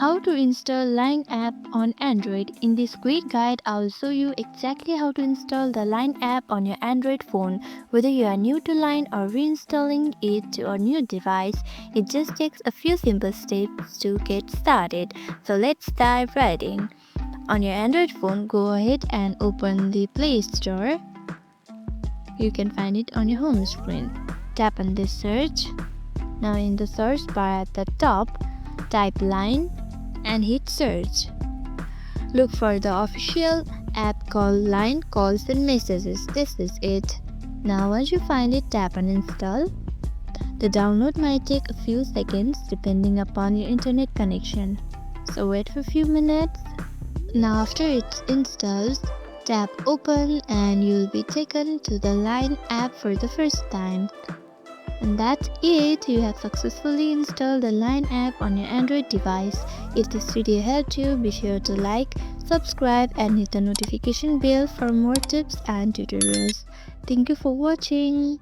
How to install Line app on Android. In this quick guide, I'll show you exactly how to install the Line app on your Android phone. Whether you are new to Line or reinstalling it to a new device, it just takes a few simple steps to get started. So let's dive right in. On your Android phone, go ahead and open the Play Store. You can find it on your home screen. Tap on the search. Now in the search bar at the top, type Line and hit search. Look for the official app called Line Calls and Messages. This is it. Now once you find it, tap on install. The download might take a few seconds depending upon your internet connection. So wait for a few minutes. Now after it installs, tap open and you'll be taken to the Line app for the first time. And that's it, you have successfully installed the Line app on your Android device. If this video helped you, be sure to like, subscribe and hit the notification bell for more tips and tutorials. Thank you for watching.